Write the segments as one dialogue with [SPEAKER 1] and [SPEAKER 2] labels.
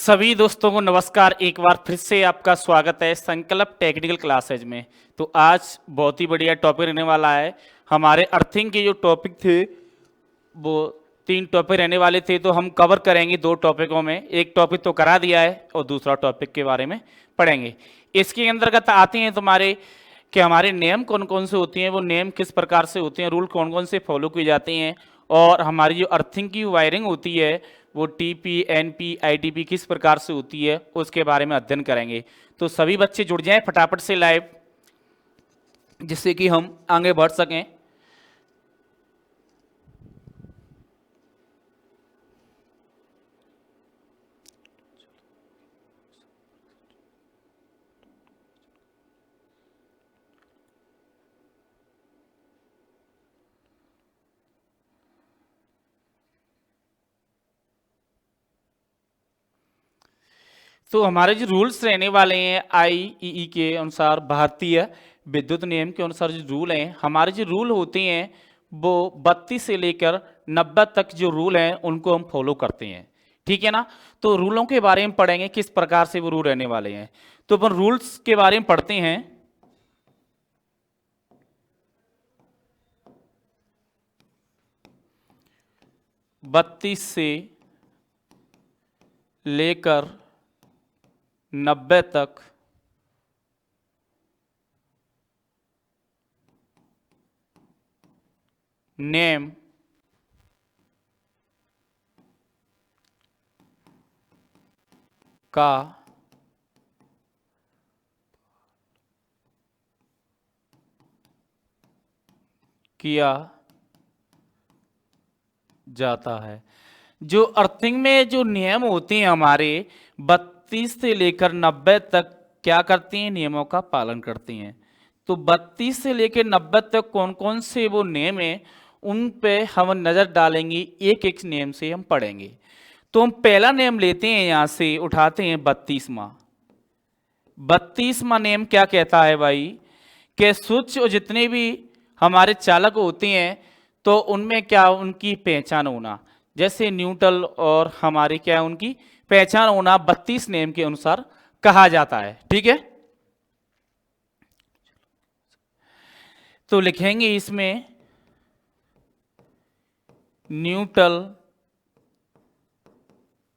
[SPEAKER 1] सभी दोस्तों को नमस्कार। एक बार फिर से आपका स्वागत है संकल्प टेक्निकल क्लासेज में। तो आज बहुत ही बढ़िया टॉपिक रहने वाला है। हमारे अर्थिंग के जो टॉपिक थे वो 3 टॉपिक रहने वाले थे, तो हम कवर करेंगे 2 टॉपिकों में। एक टॉपिक तो करा दिया है और दूसरा टॉपिक के बारे में पढ़ेंगे। इसके अंतर्गत आते हैं तुम्हारे कि हमारे नियम कौन कौन से होते हैं, वो नियम किस प्रकार से होते हैं, रूल कौन कौन से फॉलो किए जाते हैं, और हमारी जो अर्थिंग की वायरिंग होती है वो टीपी एनपी आईटीपी किस प्रकार से होती है उसके बारे में अध्ययन करेंगे। तो सभी बच्चे जुड़ जाएं फटाफट से लाइव, जिससे कि हम आगे बढ़ सकें। तो हमारे जो रूल्स रहने वाले हैं आईईई के अनुसार, भारतीय विद्युत नियम के अनुसार जो रूल हैं, हमारे जो रूल होते हैं वो 32 से लेकर 90 तक जो रूल हैं उनको हम फॉलो करते हैं। ठीक है ना। तो रूलों के बारे में पढ़ेंगे किस प्रकार से वो रूल रहने वाले हैं। तो अपन रूल्स के बारे में पढ़ते हैं। 32 से लेकर 90 तक नेम का किया जाता है। जो अर्थिंग में जो नियम होते हैं हमारे 32 से लेकर 90 तक क्या करते हैं, नियमों का पालन करते हैं। तो 32 से लेकर 90 तक कौन कौन से वो नियम हैं उन पे हम नजर डालेंगे, एक एक नियम से हम पढ़ेंगे। तो हम पहला नियम लेते हैं, यहां से उठाते हैं 32वां नियम क्या कहता है भाई, कि स्विच और जितने भी हमारे चालक होते हैं तो उनमें क्या उनकी पहचान होना, जैसे न्यूट्रल और हमारी क्या उनकी पहचान होना 32 नियम के अनुसार कहा जाता है। ठीक है। तो लिखेंगे इसमें न्यूट्रल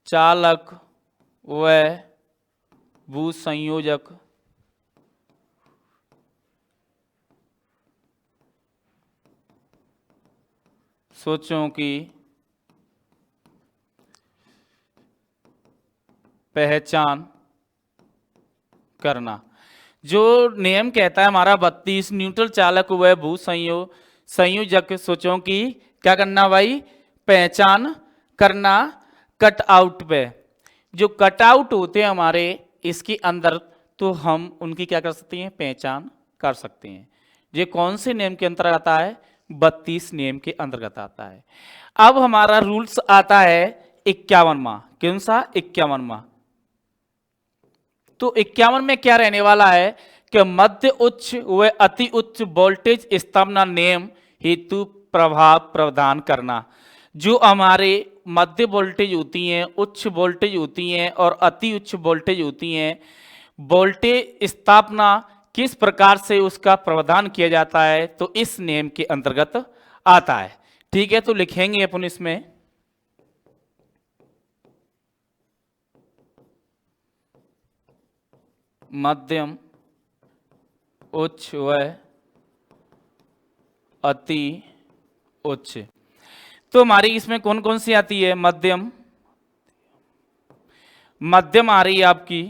[SPEAKER 1] चालक व भू संयोजक स्विचों की पहचान करना। जो नियम कहता है हमारा 32, न्यूट्रल चालक व भू संयोजक स्विचों की क्या करना भाई, पहचान करना। कट आउट पे जो कट आउट होते हैं हमारे इसके अंदर, तो हम उनकी क्या कर सकते हैं, पहचान कर सकते हैं। ये कौन से नियम के अंतर्गत आता है, 32 नियम के अंतर्गत आता है। अब हमारा रूल्स आता है 51वां। कौन सा, 51वां। तो 51 में क्या रहने वाला है कि मध्य उच्च व अति उच्च वोल्टेज स्थापना नियम हेतु प्रभाव प्रदान करना। जो हमारे मध्य वोल्टेज होती हैं, उच्च वोल्टेज होती हैं और अति उच्च वोल्टेज होती हैं, वोल्टेज स्थापना किस प्रकार से उसका प्रावधान किया जाता है, तो इस नियम के अंतर्गत आता है। ठीक है। तो लिखेंगे अपन इसमें मध्यम उच्च व अति उच्च। तो हमारी इसमें कौन कौन सी आती है, मध्यम, मध्यम आ रही है आपकी,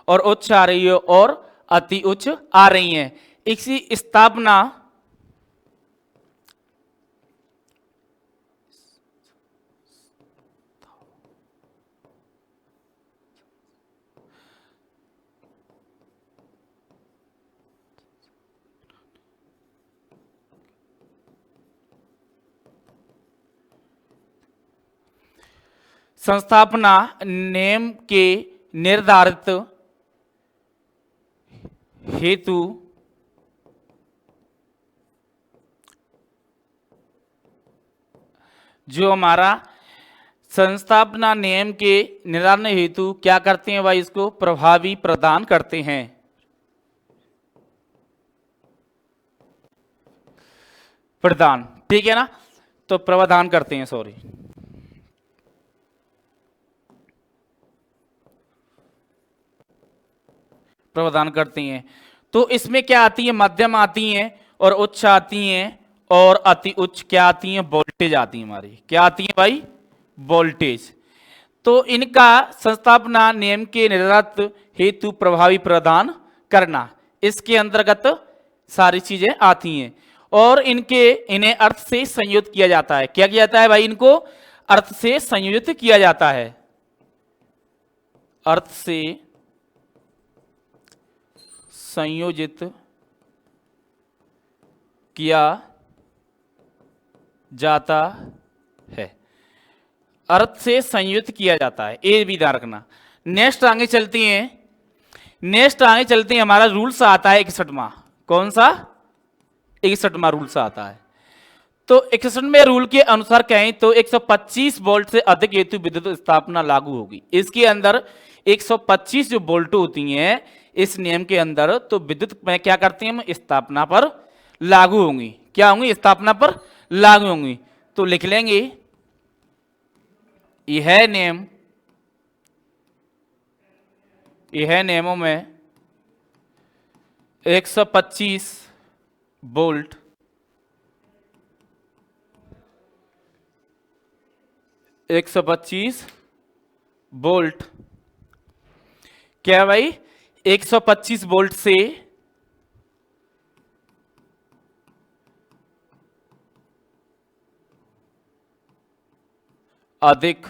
[SPEAKER 1] और उच्च आ रही है, और अति उच्च आ रही है। इसी स्थापना संस्थापना नियम के निर्धारित हेतु जो हमारा संस्थापना नियम के निर्धारण हेतु क्या करते हैं भाई, इसको प्रभावी प्रदान करते हैं। प्रदान, ठीक है ना, तो प्रावधान करते हैं, सॉरी, प्रावधान करती हैं। तो इसमें क्या आती है, मध्यम आती हैं और उच्च आती हैं और अति उच्च क्या आती हैं, वोल्टेज आती है हमारी, क्या आती है भाई, वोल्टेज। तो इनका संस्थापना नियम के निर्धारित हेतु प्रभावी प्रदान करना, इसके अंतर्गत सारी चीजें आती हैं और इन्हें अर्थ से संयोजित किया जाता है। क्या किया जाता है भाई, इनको अर्थ से संयोजित किया जाता है, अर्थ से संयोजित किया जाता है, अर्थ से संयुक्त किया जाता है, ये भी ध्यान रखना। नेक्स्ट आगे चलती हैं, नेक्स्ट आगे चलते हैं, हमारा रूल्स आता है 61वां, कौन सा, 61वां रूल्स आता है। तो 61वें रूल के अनुसार कहें तो 125 वोल्ट से अधिक हेतु विद्युत स्थापना लागू होगी। इसके अंदर 125 जो वोल्ट होती हैं इस नियम के अंदर, तो विद्युत में क्या करते हैं हम, स्थापना पर लागू होंगी, क्या होंगी, स्थापना पर लागू होंगी। तो लिख लेंगे, यह नियम, यह नियमों में 125 वोल्ट 125 वोल्ट क्या है भाई, 125 वोल्ट से अधिक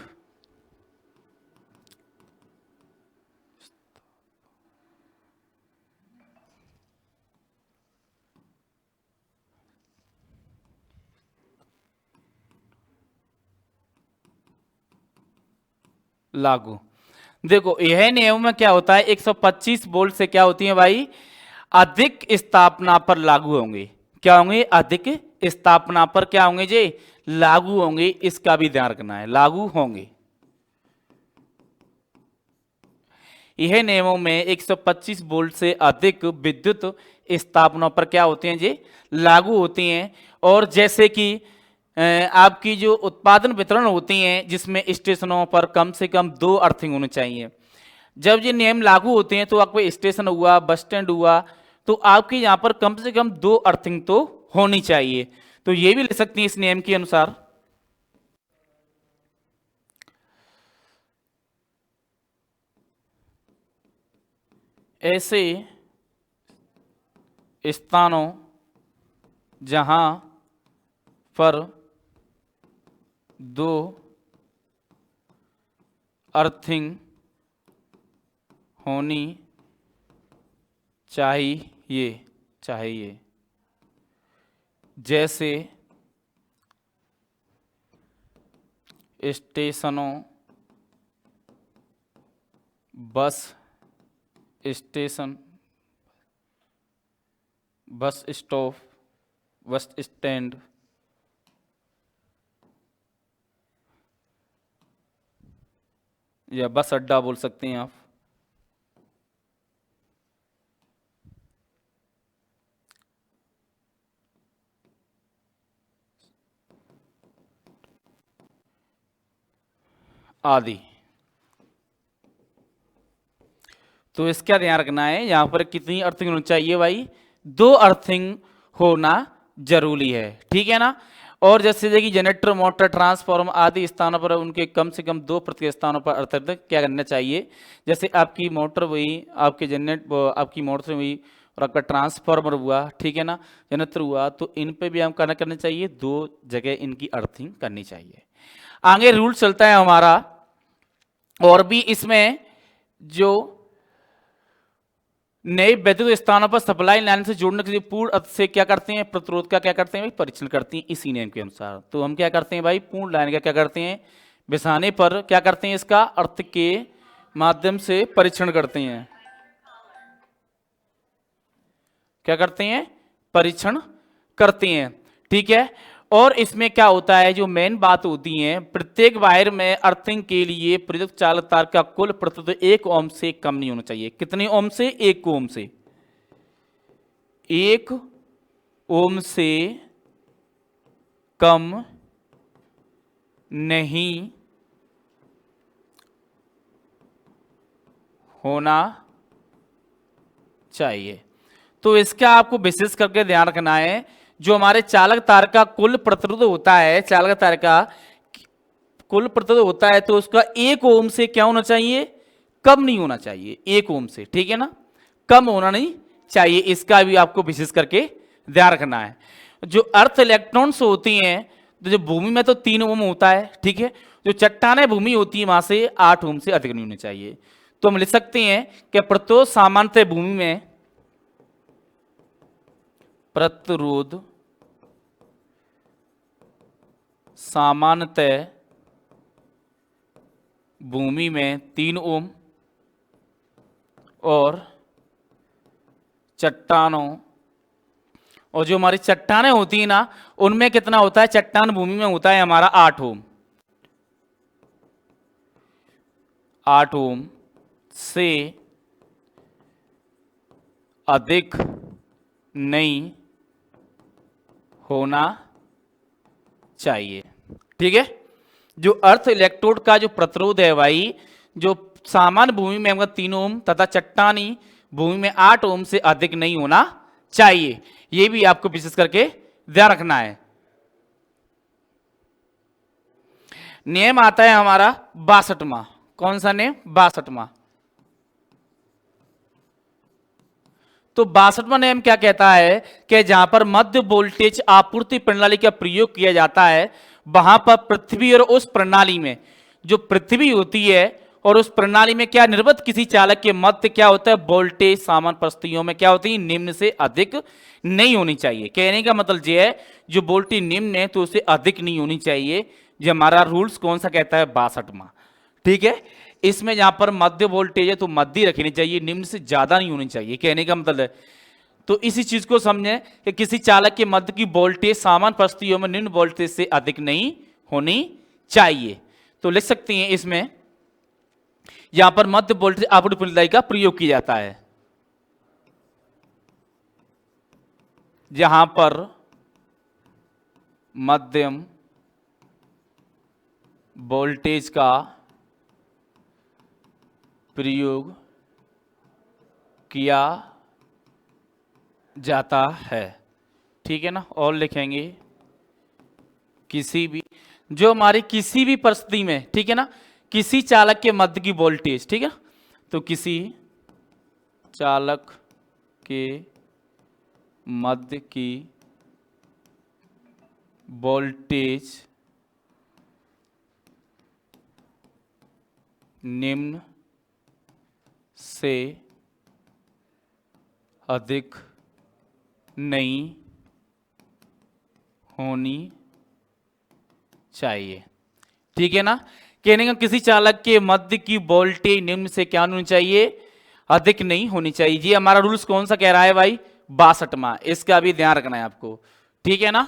[SPEAKER 1] लागू। देखो यह नियम में क्या होता है, 125 वोल्ट से क्या होती है भाई, अधिक स्थापना पर लागू होंगे, क्या होंगे, अधिक स्थापना पर क्या होंगे जी, लागू होंगे, इसका भी ध्यान रखना है, लागू होंगे। यह नियमों में 125 वोल्ट से अधिक विद्युत स्थापना पर क्या होते हैं जी, लागू होती हैं। और जैसे कि आपकी जो उत्पादन वितरण होती हैं जिसमें स्टेशनों पर कम से कम 2 अर्थिंग होनी चाहिए। जब ये नियम लागू होते हैं तो आपको स्टेशन हुआ, बस स्टैंड हुआ, तो आपके यहाँ पर कम से कम 2 अर्थिंग तो होनी चाहिए। तो ये भी ले सकती हैं इस नियम के अनुसार। ऐसे स्थानों जहां पर 2 अर्थिंग होनी चाहिए, जैसे स्टेशनों, bus station, bus stop, bus stand, या बस अड्डा बोल सकते हैं आप, आदि। तो इसका ध्यान रखना है, यहां पर कितनी अर्थिंग होनी चाहिए भाई, 2 अर्थिंग होना जरूरी है, ठीक है ना। और जैसे देखिए जनरेटर, मोटर, ट्रांसफार्मर आदि स्थानों पर उनके कम से कम 2 प्रत्येक स्थानों पर अर्थिंग क्या करना चाहिए। जैसे आपकी मोटर हुई, आपके आपकी मोटर हुई और आपका ट्रांसफार्मर हुआ, ठीक है ना, जनरेटर हुआ, तो इन पे भी हम करना चाहिए, 2 जगह इनकी अर्थिंग करनी चाहिए। आगे रूल चलता है हमारा, और भी इसमें जो नए विद्युत स्थानों पर सप्लाई लाइन से जोड़ने के लिए पूर्ण अर्थ से क्या करते हैं, प्रतिरोध का क्या करते हैं भाई, परीक्षण करते हैं इसी नियम के अनुसार। तो हम क्या करते हैं भाई, पूर्ण लाइन का क्या करते हैं, बिछाने पर क्या करते हैं, इसका अर्थ के माध्यम से परीक्षण करते हैं, क्या करते हैं, परीक्षण करते हैं, ठीक है। और इसमें क्या होता है, जो मेन बात होती है, प्रत्येक वायर में अर्थिंग के लिए प्रयुक्त चालक तार का कुल प्रतिरोध 1 ओम से कम नहीं होना चाहिए। कितने ओम से? 1 ओम से। 1 ओम से कम नहीं होना चाहिए। तो इसका आपको विशेष करके ध्यान रखना है, जो हमारे चालक तार का कुल प्रतिरोध होता है, चालक तार का कुल प्रतिरोध होता है, तो उसका 1 ओम से क्या होना चाहिए? कम नहीं होना चाहिए, 1 ओम से, ठीक है ना, कम होना नहीं चाहिए। इसका भी आपको विशेष करके ध्यान रखना है। जो अर्थ इलेक्ट्रॉन्स होती हैं, तो जो भूमि में तो 3 ओम होता है, ठीक है, जो चट्टाने भूमि होती है वहां से 8 ओम से अधिक नहीं होनी चाहिए। तो हम लिख सकते हैं कि प्रतिरोध सामान्यतः भूमि में, प्रतिरोध सामान्यतः भूमि में 3 ओम और चट्टानों, और जो हमारी चट्टानें होती है ना, उनमें कितना होता है? चट्टान भूमि में होता है हमारा 8 ओम। 8 ओम से अधिक नहीं होना चाहिए, ठीक है। जो अर्थ इलेक्ट्रोड का जो प्रतिरोध है भाई, जो सामान्य भूमि में होगा 3 ओम तथा चट्टानी भूमि में 8 ओम से अधिक नहीं होना चाहिए। यह भी आपको विशेष करके ध्यान रखना है। नियम आता है हमारा 62वां। कौन सा नियम? 62वां। तो 62वां नियम क्या कहता है कि जहां पर मध्य वोल्टेज आपूर्ति प्रणाली का प्रयोग किया जाता है, वहां पर पृथ्वी और उस प्रणाली में, जो पृथ्वी होती है और उस प्रणाली में क्या निर्मित किसी चालक के मध्य क्या होता है? वोल्टेज सामान्य परिस्थितियों में क्या होती है? निम्न से अधिक नहीं होनी चाहिए। कहने का मतलब यह है, जो वोल्टेज निम्न है तो उससे अधिक नहीं होनी चाहिए। जो हमारा रूल्स कौन सा कहता है? 62वां, ठीक है। इसमें जहां पर मध्य वोल्टेज है तो मध्य रखनी चाहिए, निम्न से ज्यादा नहीं होनी चाहिए, कहने का मतलब है। तो इसी चीज को समझें कि किसी चालक के मध्य की वोल्टेज सामान्य परिस्थितियों में निम्न वोल्टेज से अधिक नहीं होनी चाहिए। तो लिख सकते हैं इसमें, यहां पर मध्य वोल्टेज आपूर्ति प्रणाली का प्रयोग किया जाता है, जहां पर मध्यम वोल्टेज का प्रयोग किया जाता है, ठीक है ना। और लिखेंगे किसी भी, जो हमारी किसी भी परिस्थिति में, ठीक है ना, किसी चालक के मध्य की वोल्टेज, ठीक है, तो किसी चालक के मध्य की वोल्टेज निम्न से अधिक नहीं होनी चाहिए, ठीक है ना। कहने का किसी चालक के मध्य की वोल्टेज निम्न से क्या होनी चाहिए? अधिक नहीं होनी चाहिए। ये हमारा रूल्स कौन सा कह रहा है भाई? 62वां। इसका भी ध्यान रखना है आपको, ठीक है ना।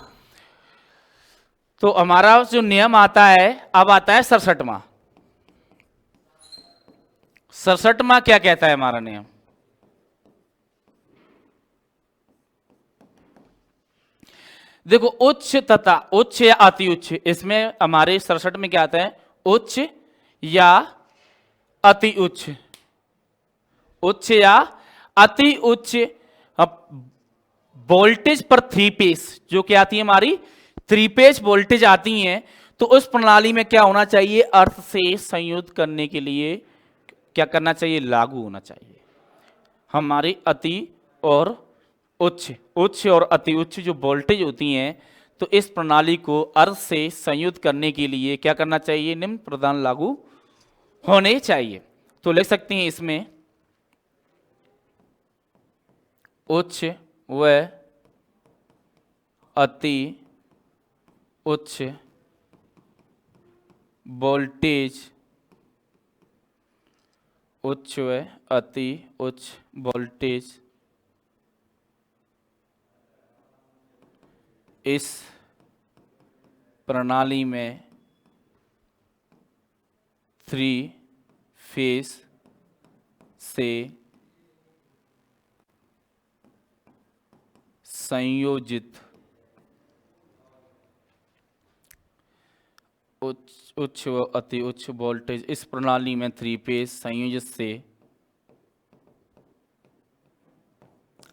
[SPEAKER 1] तो हमारा जो नियम आता है, अब आता है 67वां। 67वां क्या कहता है हमारा नियम? देखो, उच्च तथा उच्च या अति उच्च, इसमें हमारे 67 में क्या आता है? उच्च या अति उच्च, उच्च या अति उच्च वोल्टेज पर 3 फेज, जो क्या आती है हमारी 3 फेज वोल्टेज आती हैं, तो उस प्रणाली में क्या होना चाहिए? अर्थ से संयुक्त करने के लिए क्या करना चाहिए? लागू होना चाहिए। हमारी अति और उच्च, उच्च और अति उच्च जो वोल्टेज होती हैं, तो इस प्रणाली को अर्थ से संयुक्त करने के लिए क्या करना चाहिए? निम्न प्रदान लागू होने चाहिए। तो लिख सकते हैं इसमें, उच्च व अति उच्च वोल्टेज, उच्च व अति उच्च वोल्टेज इस प्रणाली में 3 फेस से संयोजित उच्च व अति उच्च वोल्टेज, इस प्रणाली में 3 फेस संयोजित से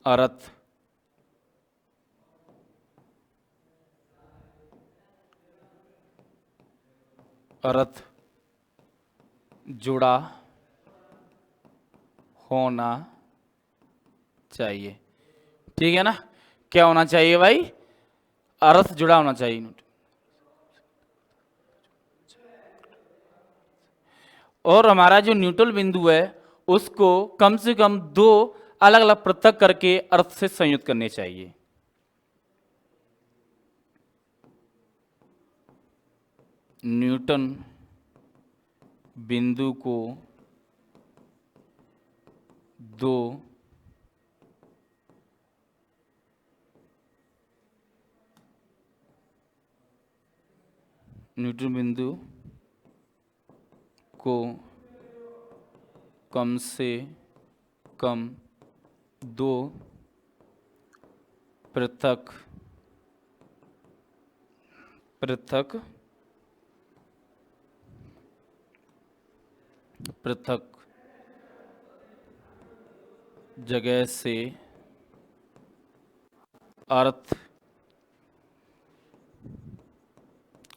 [SPEAKER 1] अर्थ जुड़ा होना चाहिए। ठीक है ना, क्या होना चाहिए भाई? अर्थ जुड़ा होना चाहिए। और हमारा जो न्यूट्रल बिंदु है उसको कम से कम 2 अलग अलग पृथक करके अर्थ से संयुक्त करने चाहिए। न्यूटन बिंदु को 2 न्यूटन बिंदु को कम से कम 2 पृथक जगह से अर्थ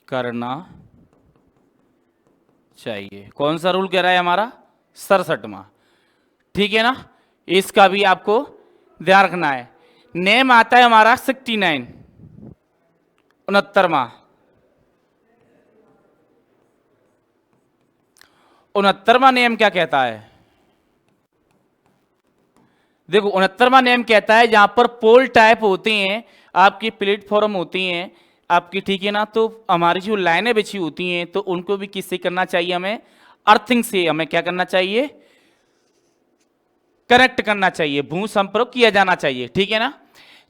[SPEAKER 1] करना चाहिए। कौन सा रूल कह रहा है हमारा? 67वां। ठीक है ना, इसका भी आपको ध्यान रखना है। नेम आता है हमारा 69, 69वां। 69वां नियम क्या कहता है? देखो 69वां नियम कहता है जहां पर पोल टाइप होते हैं, आपकी प्लेटफॉर्म होती हैं आपकी, ठीक है ना, तो हमारी जो लाइनें बिछी होती हैं तो उनको भी किससे करना चाहिए? हमें अर्थिंग से, हमें क्या करना चाहिए? कनेक्ट करना चाहिए, भू संपर्क किया जाना चाहिए। ठीक है ना,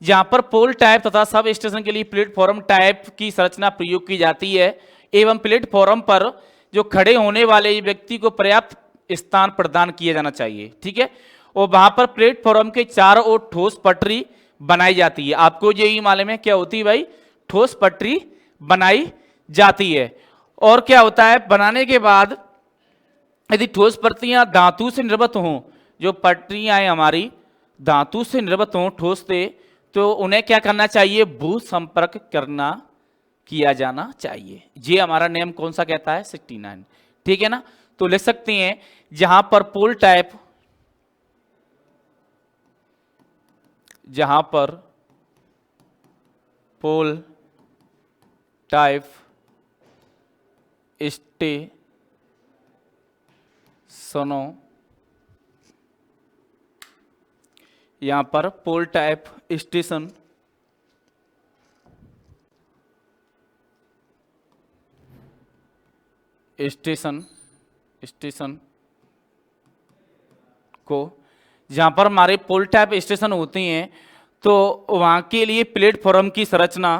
[SPEAKER 1] जहां पर पोल टाइप तथा सब स्टेशन के लिए प्लेटफॉर्म टाइप की संरचना प्रयोग की जाती है एवं प्लेटफॉर्म पर जो खड़े होने वाले व्यक्ति को पर्याप्त स्थान प्रदान किया जाना चाहिए। ठीक है, और वहां पर प्लेटफॉर्म के चारों ओर ठोस पटरी बनाई जाती है। आपको यही मालूम है क्या होती है भाई? ठोस पटरी बनाई जाती है। और क्या होता है, बनाने के बाद यदि ठोस पटरियां धातु से निर्मित हों, जो पटरियां हैं हमारी धातु से निर्मित हों, ठोस से, तो उन्हें क्या करना चाहिए? भू संपर्क करना किया जाना चाहिए। ये हमारा नियम कौन सा कहता है? 69। ठीक है ना, तो लिख सकते हैं जहां पर पोल टाइप, जहां पर पोल टाइप स्टेशनों, यहां पर पोल टाइप स्टेशन को, जहां पर हमारे पोल टाइप स्टेशन होते हैं तो वहां के लिए प्लेटफॉर्म की संरचना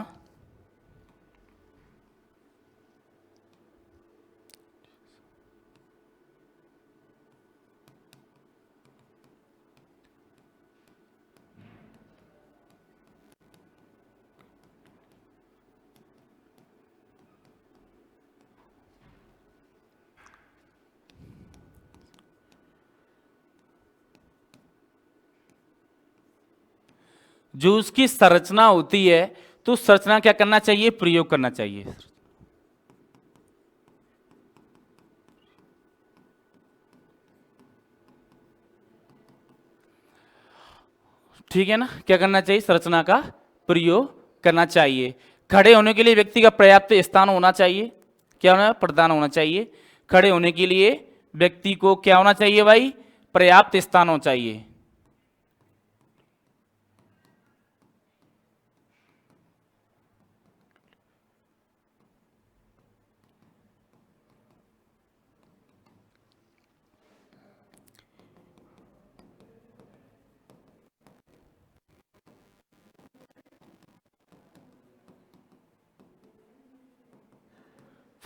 [SPEAKER 1] जो उसकी संरचना होती है, तो संरचना क्या करना चाहिए? प्रयोग करना चाहिए। ठीक है ना, क्या करना चाहिए? संरचना का प्रयोग करना चाहिए। खड़े होने के लिए व्यक्ति का पर्याप्त स्थान होना चाहिए। क्या होना? प्रदान होना चाहिए। खड़े होने के लिए व्यक्ति को क्या होना चाहिए भाई? पर्याप्त स्थान होना चाहिए।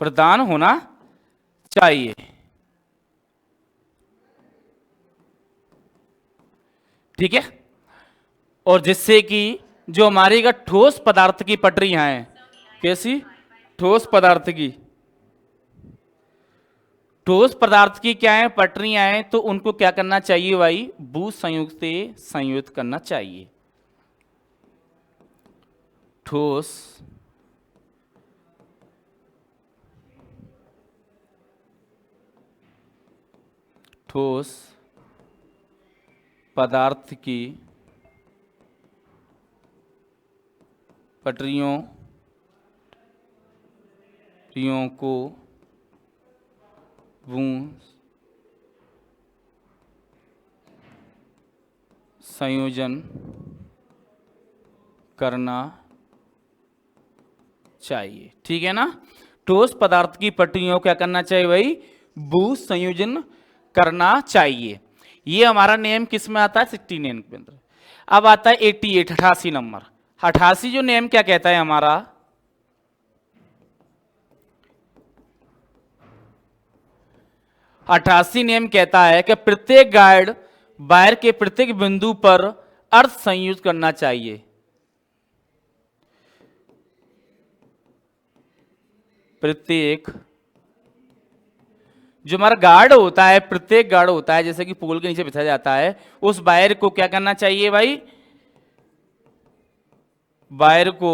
[SPEAKER 1] प्रदान होना चाहिए। ठीक है, और जिससे कि जो हमारी का ठोस पदार्थ की पटरियां हैं, कैसी ठोस पदार्थ की, ठोस पदार्थ की क्या है पटरियां हैं, तो उनको क्या करना चाहिए भाई, भू संयुक्त से संयुक्त करना चाहिए। ठोस ठोस पदार्थ की पटरियों को भू संयोजन करना चाहिए। ठीक है ना, ठोस पदार्थ की पटरियों को क्या करना चाहिए भाई, भू संयोजन करना चाहिए। ये हमारा नियम किस में आता है, 69 के अंदर। अब आता है 88, 88 नंबर। 88 जो नियम क्या कहता है हमारा, 88 नियम कहता है कि प्रत्येक गाइड वायर के प्रत्येक बिंदु पर अर्थ संयुक्त करना चाहिए। प्रत्येक जो हमारा गार्ड होता है, प्रत्येक गार्ड होता है जैसे कि पोल के नीचे बिछा जाता है, उस वायर को क्या करना चाहिए भाई, वायर को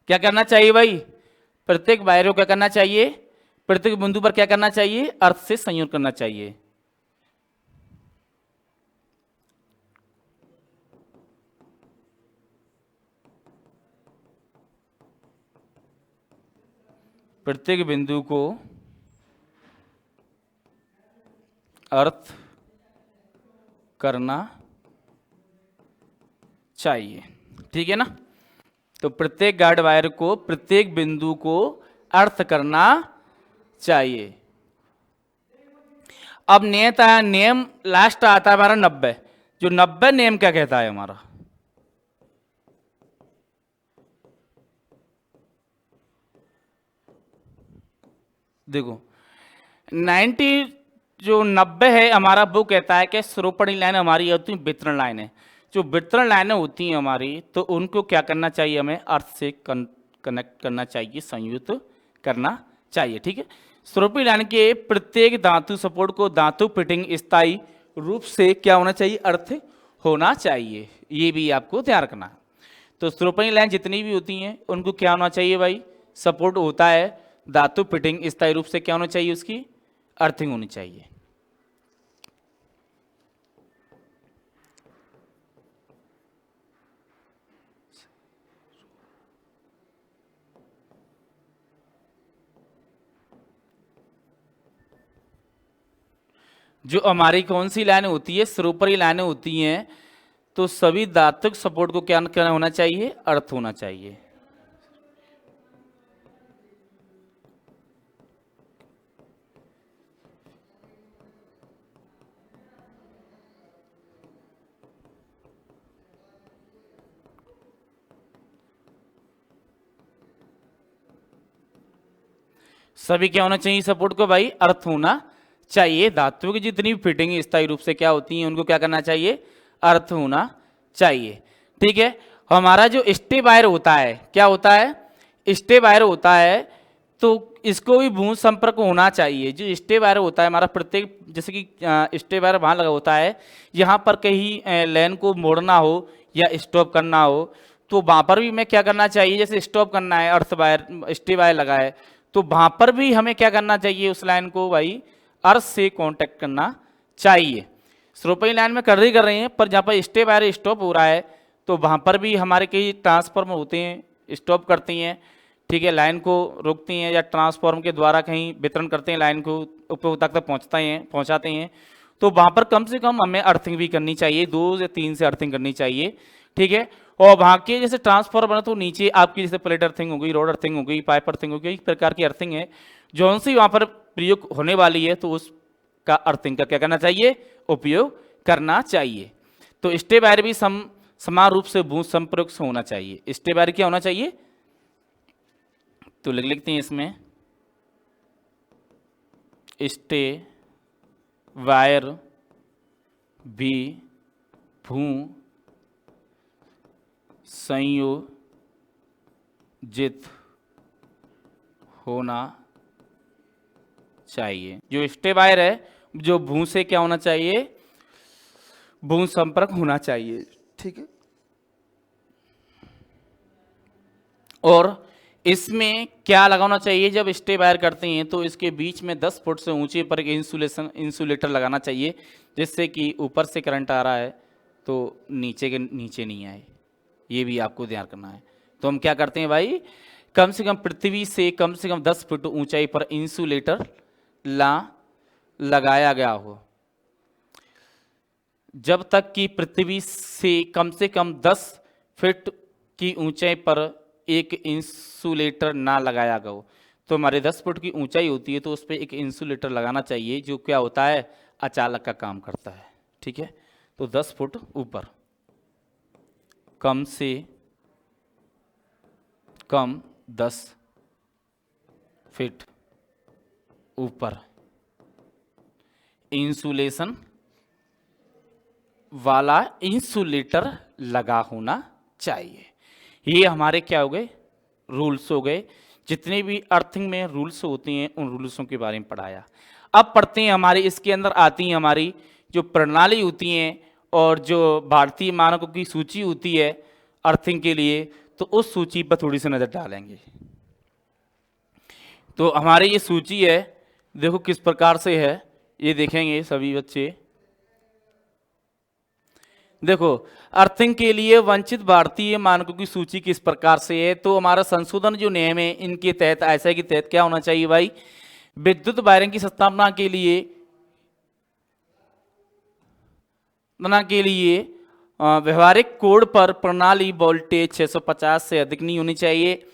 [SPEAKER 1] क्या करना चाहिए भाई, प्रत्येक वायर को क्या करना चाहिए, प्रत्येक बिंदु पर क्या करना चाहिए, अर्थ से संयोग करना चाहिए। प्रत्येक बिंदु को अर्थ करना चाहिए। ठीक है ना, तो प्रत्येक गार्ड वायर को प्रत्येक बिंदु को अर्थ करना चाहिए। अब नियम लास्ट आता है हमारा 90। जो 90 नियम क्या कहता है हमारा, देखो 90 जो 90 है हमारा, वो कहता है कि स्रोपणी लाइन हमारी होती है वितरण लाइन है। जो वितरण लाइनें होती हैं हमारी, तो उनको क्या करना चाहिए, हमें अर्थ से कनेक्ट करना चाहिए, संयुक्त करना चाहिए। ठीक है, स्रोपणी लाइन के प्रत्येक धातु सपोर्ट को धातु फिटिंग स्थायी रूप से क्या होना चाहिए, अर्थ होना चाहिए। ये भी आपको ध्यान रखना है। तो स्रोपणी लाइन जितनी भी होती हैं उनको क्या होना चाहिए भाई, सपोर्ट होता है धातु फिटिंग स्थायी रूप से क्या होना चाहिए, उसकी अर्थिंग होनी चाहिए। जो हमारी कौन सी लाइन होती है, स्रोपरी लाइनें होती हैं, तो सभी धातुक सपोर्ट को क्या होना चाहिए, अर्थ होना चाहिए। सभी क्या होना चाहिए, सपोर्ट को भाई अर्थ होना चाहिए। धातुओं की जितनी भी फिटिंग स्थायी रूप से क्या होती है, उनको क्या करना चाहिए, अर्थ होना चाहिए। ठीक है, हमारा जो स्टे वायर होता है, क्या होता है, स्टे वायर होता है, तो इसको भी भूमि संपर्क होना चाहिए। जो स्टे वायर होता है हमारा, प्रत्येक जैसे कि स्टे वायर वहाँ लगा होता है, यहाँ पर कहीं लाइन को मोड़ना हो या स्टॉप करना हो, तो वहाँ पर भी हमें क्या करना चाहिए, जैसे स्टॉप करना है, अर्थ वायर स्टे वायर लगा है, तो वहाँ पर भी हमें क्या करना चाहिए, उस लाइन को भाई अर्थ से कांटेक्ट करना चाहिए। स्रोपणी लाइन में कर रहे हैं, पर जहाँ पर स्टे वायर स्टॉप हो रहा है, तो वहाँ पर भी हमारे कई ट्रांसफार्मर होते हैं, स्टॉप करती हैं। ठीक है, लाइन को रोकती हैं या ट्रांसफार्मर के द्वारा कहीं वितरण करते हैं, लाइन को उपभोक्ता तक पहुँचाते हैं, तो वहाँ पर कम से कम हमें अर्थिंग भी करनी चाहिए, 2 से 3 से अर्थिंग करनी चाहिए। ठीक है, और वहाँ के जैसे ट्रांसफार्मर तो नीचे आपकी जैसे प्लेट अर्थिंग हो गई, रोड अर्थिंग हो गई, पाइप अर्थिंग हो गई, एक प्रकार की अर्थिंग है जो सी वहाँ पर प्रयोग होने वाली है, तो उसका अर्थिंग का क्या करना चाहिए, उपयोग करना चाहिए। तो स्टे वायर भी समान रूप से भू संपर्क से होना चाहिए। स्टे वायर क्या होना चाहिए, तो लिखते हैं इसमें स्टे वायर भी भू संयोजित होना चाहिए। जो स्टे वायर है जो भू से क्या होना चाहिए, भू संपर्क होना चाहिए, ठीक है। और इसमें क्या लगाना चाहिए, जब स्टे वायर करते हैं तो इसके बीच में 10 फुट से ऊंचे पर एक इंसुलेटर लगाना चाहिए, जिससे कि ऊपर से करंट आ रहा है तो नीचे के नीचे नहीं आए, ये भी आपको ध्यान करना है। तो हम क्या करते हैं भाई, कम से कम पृथ्वी से कम 10 फुट ऊंचाई पर इंसुलेटर लगाया गया हो। जब तक कि पृथ्वी से कम 10 फीट की ऊंचाई पर एक इंसुलेटर ना लगाया गया हो, तो हमारे 10 फुट की ऊंचाई होती है तो उस पर एक इंसुलेटर लगाना चाहिए, जो क्या होता है, अचालक का काम करता है, ठीक है। तो 10 फुट ऊपर कम से कम 10 फीट ऊपर इंसुलेशन वाला इंसुलेटर लगा होना चाहिए। ये हमारे क्या हो गए, रूल्स हो गए। जितने भी अर्थिंग में रूल्स होते हैं उन रूल्सों के बारे में पढ़ाया। अब पढ़ते हैं, हमारे इसके अंदर आती है हमारी जो प्रणाली होती हैं और जो भारतीय मानकों की सूची होती है अर्थिंग के लिए, तो उस सूची पर थोड़ी सी नज़र डालेंगे। तो हमारी ये सूची है, देखो किस प्रकार से है, ये देखेंगे सभी बच्चे। देखो अर्थिंग के लिए वंचित भारतीय मानकों की सूची किस प्रकार से है, तो हमारा संशोधन जो नियम है इनके तहत ऐसा के तहत क्या होना चाहिए भाई, विद्युत वायरिंग की स्थापना के लिए व्यवहारिक कोड पर प्रणाली वोल्टेज 650 से अधिक नहीं होनी चाहिए।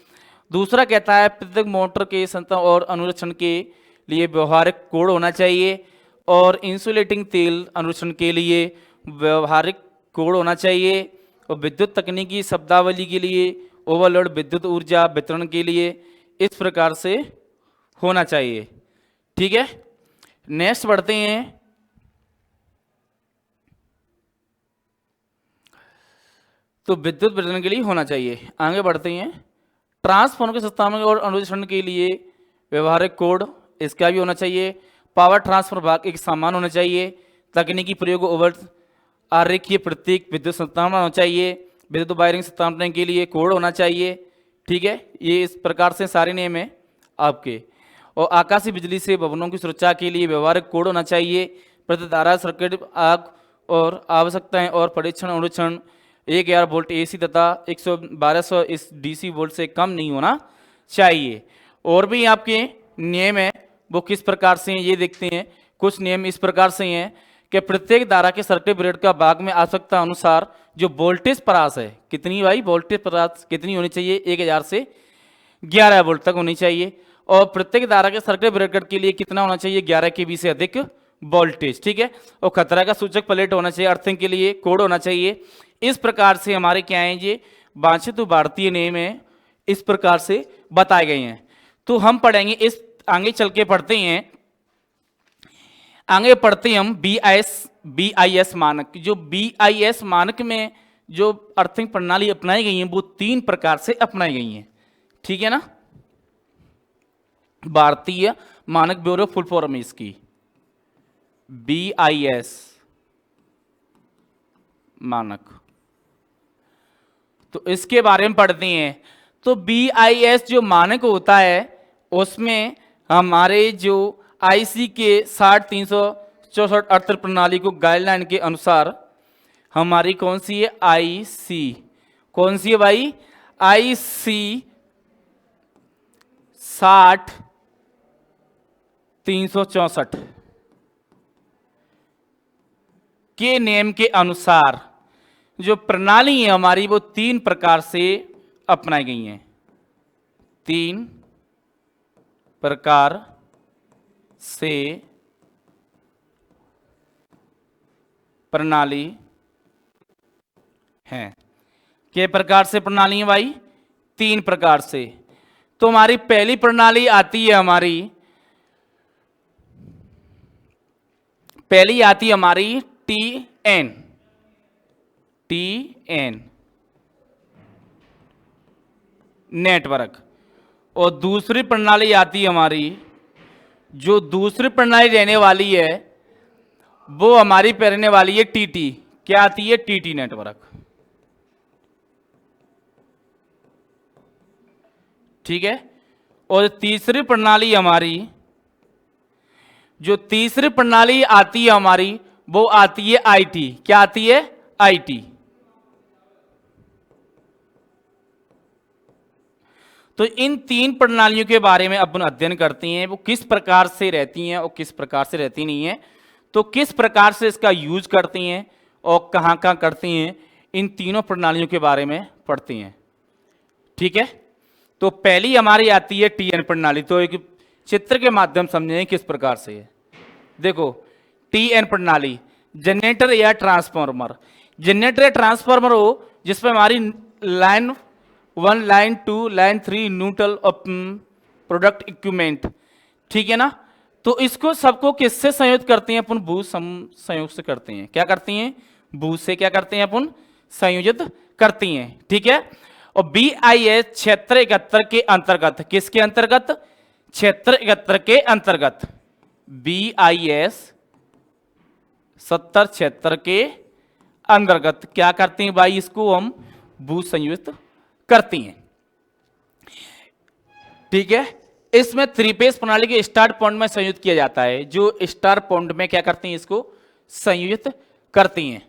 [SPEAKER 1] दूसरा कहता है प्रत्येक मोटर के संतुलन और अनुरक्षण के लिए व्यवहारिक कोड होना चाहिए, और इंसुलेटिंग तेल अनुरक्षण के लिए व्यवहारिक कोड होना चाहिए, और विद्युत तकनीकी शब्दावली के लिए ओवरलोड विद्युत ऊर्जा वितरण के लिए इस प्रकार से होना चाहिए, ठीक है। नेक्स्ट बढ़ते हैं। तो विद्युत वितरण के लिए होना चाहिए, आगे बढ़ते हैं। ट्रांसफॉर्मर के स्थापना और अनुरक्षण के लिए व्यवहारिक कोड इसका भी होना चाहिए। पावर ट्रांसफर भाग एक समान होना चाहिए। तकनीकी प्रयोग ओवर आरेखीय प्रत्येक विद्युत स्थापना होना चाहिए। विद्युत वायरिंग स्थापना के लिए कोड होना चाहिए, ठीक है। ये इस प्रकार से सारे नियम है आपके। और आकाशीय बिजली से भवनों की सुरक्षा के लिए व्यवहारिक कोड होना चाहिए। प्रतिधारा सर्किट आग और आवश्यकताएं और परीक्षण अनुरक्षण 1000 वोल्ट AC तथा 1200 इस DC वोल्ट से कम नहीं होना चाहिए। और भी आपके नियम है वो किस प्रकार से हैं ये देखते हैं। कुछ नियम इस प्रकार से हैं कि प्रत्येक धारा के सर्किट ब्रेड का भाग में आवश्यकता अनुसार जो वोल्टेज परास है, कितनी भाई वोल्टेज परास कितनी होनी चाहिए, 1000 से 11 वोल्ट तक होनी चाहिए। और प्रत्येक धारा के सर्किट ब्रेकर के लिए कितना होना चाहिए, 11 kV से अधिक वोल्टेज, ठीक है। और खतरा का सूचक प्लेट होना चाहिए। अर्थिंग के लिए कोड होना चाहिए। इस प्रकार से हमारे क्या है, ये वांछित भारतीय नियम है इस प्रकार से बताए गए हैं। तो हम पढ़ेंगे इस आगे चल के पढ़ते हैं। आगे पढ़ते हैं हम BIS मानक। जो BIS मानक में जो अर्थिंग प्रणाली अपनाई गई है वो 3 प्रकार से अपनाई गई हैं, ठीक है ना। भारतीय मानक ब्यूरो फुल फॉर्म है इसकी BIS मानक। तो इसके बारे में पढ़ते हैं। तो BIS जो मानक होता है उसमें हमारे जो IC के 60-364 अर्थ प्रणाली को गाइडलाइन के अनुसार हमारी कौन सी है, IC कौन सी है भाई, IC 60-364 के नियम के अनुसार जो प्रणाली है हमारी वो 3 प्रकार से अपनाई गई हैं। 3 प्रकार से प्रणाली है। किस प्रकार से प्रणाली है भाई, 3 प्रकार से। तो हमारी पहली प्रणाली आती है हमारी पहली आती है हमारी टी एन, नेटवर्क, और दूसरी प्रणाली आती है हमारी, जो दूसरी प्रणाली रहने वाली है वो हमारी पे रहने वाली है टीटी। क्या आती है? TT network. ठीक है। और तीसरी प्रणाली हमारी, जो तीसरी प्रणाली आती है हमारी वो आती है आईटी। क्या आती है? आईटी। तो इन तीन प्रणालियों के बारे में अपन अध्ययन करते हैं, वो किस प्रकार से रहती हैं और किस प्रकार से रहती नहीं है, तो किस प्रकार से इसका यूज करती हैं और कहां कहां करती हैं, इन तीनों प्रणालियों के बारे में पढ़ते हैं। ठीक है। तो पहली हमारी आती है टीएन प्रणाली। तो एक चित्र के माध्यम समझें किस प्रकार से है। देखो, टीएन प्रणाली, जनरेटर या ट्रांसफार्मर। जनरेटर या ट्रांसफार्मर हो जिसमें हमारी लाइन 1, लाइन 2, लाइन 3 न्यूट्रल और प्रोडक्ट इक्विपमेंट। ठीक है ना। तो इसको सबको किससे संयुक्त करते हैं अपन? भू संयोग से करते हैं। क्या करती हैं? भू से क्या करते हैं अपन? संयोजित करती हैं। ठीक है। और BIS क्षेत्र 71 के अंतर्गत, किसके अंतर्गत? क्षेत्र 71 के अंतर्गत, BIS 70 क्षेत्र के अंतर्गत क्या करते हैं भाई? इसको हम भू संयुक्त करती हैं। ठीक है। इसमें 3 फेज प्रणाली के स्टार्ट पॉइंट में संयुक्त किया जाता है। जो स्टार पॉइंट में क्या करती हैं? इसको संयुक्त करती हैं।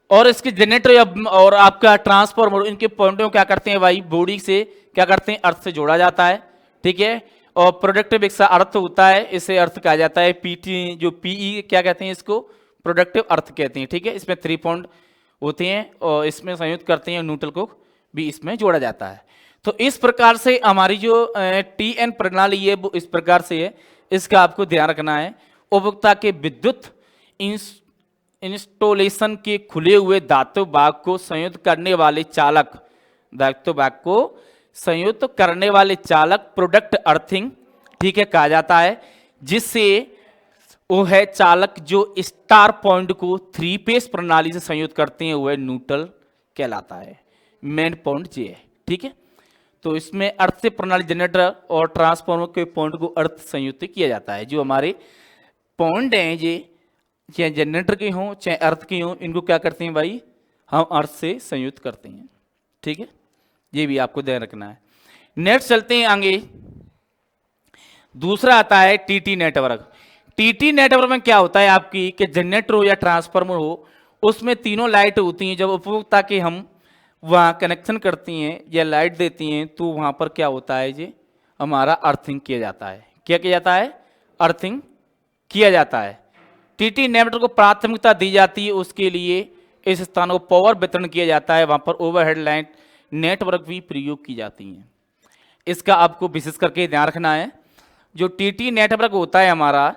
[SPEAKER 1] और इसके जनरेटर और आपका ट्रांसफार्मर, इनके पॉइंटों क्या करते हैं भाई? बॉडी से क्या करते हैं? अर्थ से जोड़ा जाता है। ठीक है। और प्रोडक्टिव एक सा अर्थ होता है, इसे अर्थ कहा जाता है। पीटी जो पीई क्या कहते हैं? इसको प्रोडक्टिव अर्थ कहते हैं। ठीक है। इसमें 3 पॉइंट होते हैं और इसमें संयुक्त करते हैं, न्यूट्रल को भी इसमें जोड़ा जाता है। तो इस प्रकार से हमारी जो टीएन प्रणाली है वो इस प्रकार से है। इसका आपको ध्यान रखना है। उपभोक्ता के विद्युत इंस्टॉलेशन के खुले हुए धातु भाग को संयुक्त करने वाले चालक, धातु भाग को संयुक्त करने वाले चालक प्रोडक्ट अर्थिंग, ठीक है, कहा जाता है। जिससे वो है चालक जो स्टार पॉइंट को 3 फेज प्रणाली से संयुक्त करते हैं, वह न्यूट्रल कहलाता है। मेन पॉइंट ये है। ठीक है। तो इसमें अर्थ से प्रणाली, जनरेटर और ट्रांसफार्मर के पॉइंट को अर्थ संयुक्त किया जाता है। जो हमारे पॉइंट हैं ये, चाहे जनरेटर के हों चाहे अर्थ के हों, इनको क्या करते हैं भाई? हम अर्थ से संयुक्त करते हैं। ठीक है। ये भी आपको ध्यान रखना है। नेक्स्ट चलते हैं आगे। दूसरा आता है टीटी नेटवर्क। टीटी नेटवर्क में क्या होता है आपकी कि जनरेटर हो या ट्रांसफार्मर हो, उसमें तीनों लाइट होती हैं। जब उपभोक्ता के हम वहाँ कनेक्शन करती हैं या लाइट देती हैं तो वहाँ पर क्या होता है जी? हमारा अर्थिंग किया जाता है। क्या किया जाता है? अर्थिंग किया जाता है। टीटी नेटवर्क को प्राथमिकता दी जाती है, उसके लिए इस स्थान को पावर वितरण किया जाता है। वहाँ पर ओवरहेड लाइन नेटवर्क भी प्रयोग की जाती हैं। इसका आपको विशेष करके ध्यान रखना है। जो टीटी नेटवर्क होता है हमारा,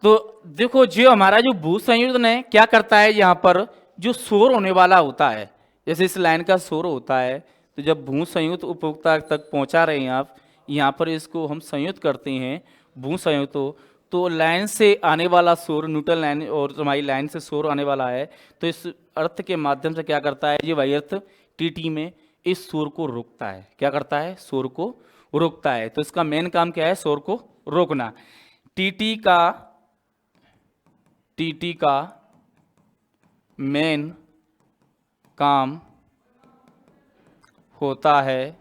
[SPEAKER 1] तो देखो जो हमारा जो भू संयोजन है क्या करता है, यहाँ पर जो शोर होने वाला होता है, जैसे इस लाइन का शोर होता है, तो जब भू संयुक्त उपभोक्ता तक पहुंचा रहे हैं आप, यहाँ पर इसको हम संयुक्त करते हैं भू संयुक्त हो, तो लाइन से आने वाला शोर, न्यूट्रल लाइन और हमारी लाइन से शोर आने वाला है, तो इस अर्थ के माध्यम से क्या करता है ये वही अर्थ टीटी में इस शोर को रोकता है। क्या करता है? शोर को रोकता है। तो इसका मेन काम क्या है? शोर को रोकना। टीटी का मेन काम होता है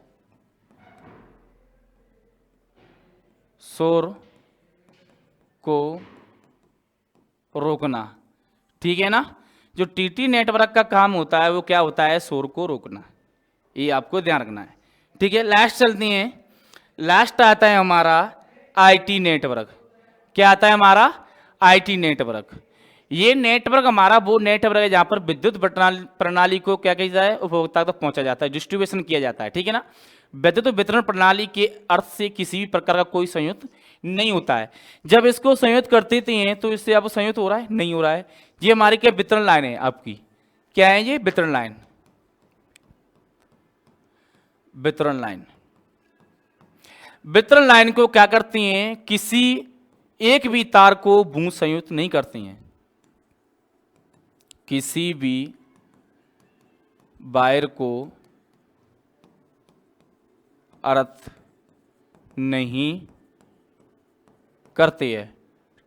[SPEAKER 1] शोर को रोकना। ठीक है ना। जो टीटी नेटवर्क का काम होता है वो क्या होता है? शोर को रोकना। ये आपको ध्यान रखना है। ठीक है। लास्ट चलती हैं। लास्ट आता है हमारा आईटी नेटवर्क। क्या आता है हमारा? IT network. ये नेटवर्क हमारा वो नेटवर्क है जहां पर विद्युत प्रणाली को क्या किया जाए? उपभोक्ता तक पहुंचा जाता है, डिस्ट्रीब्यूशन किया जाता है। ठीक है ना। विद्युत वितरण प्रणाली के अर्थ से किसी भी प्रकार का कोई संयुक्त नहीं होता है। जब इसको संयुक्त कर देते हैं तो इससे अब संयुक्त हो रहा है, नहीं हो रहा है। ये हमारी क्या वितरण लाइन है आपकी, क्या है ये वितरण लाइन, वितरण लाइन। वितरण लाइन को क्या करती हैं, किसी एक भी तार को बूंद संयुक्त नहीं करती हैं, किसी भी वायर को अर्थ नहीं करती है।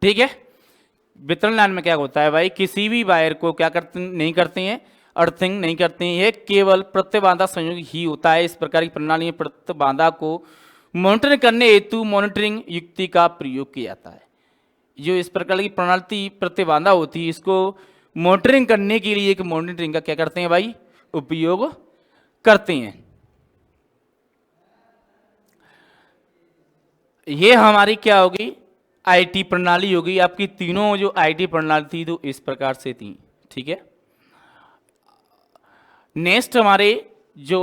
[SPEAKER 1] ठीक है, वितरण लाइन में क्या होता है भाई, किसी भी वायर को क्या करते नहीं करते हैं, अर्थिंग नहीं करते हैं, ये केवल प्रतिबाधा संयोग ही होता है। इस प्रकार की प्रणाली में प्रतिबाधा को मॉनिटरिंग करने हेतु मॉनिटरिंग युक्ति का प्रयोग किया जाता है। जो इस प्रकार की प्रणाली प्रतिबाधा होती है, इसको मॉनिटरिंग करने के लिए एक मॉनिटरिंग का क्या करते हैं भाई, उपयोग करते हैं। ये हमारी क्या होगी, आईटी प्रणाली होगी। आपकी तीनों जो आईटी प्रणाली थी तो इस प्रकार से थी। ठीक है, नेक्स्ट हमारे जो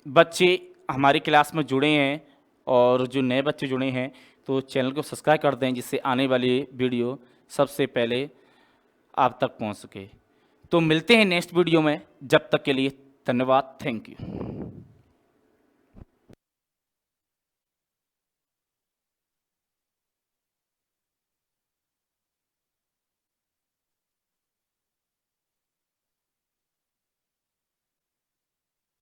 [SPEAKER 1] बच्चे हमारी क्लास में जुड़े हैं और जो नए बच्चे जुड़े हैं तो चैनल को सब्सक्राइब कर दें, जिससे आने वाली वीडियो सबसे पहले आप तक पहुंच सके। तो मिलते हैं नेक्स्ट वीडियो में, जब तक के लिए धन्यवाद, थैंक यू।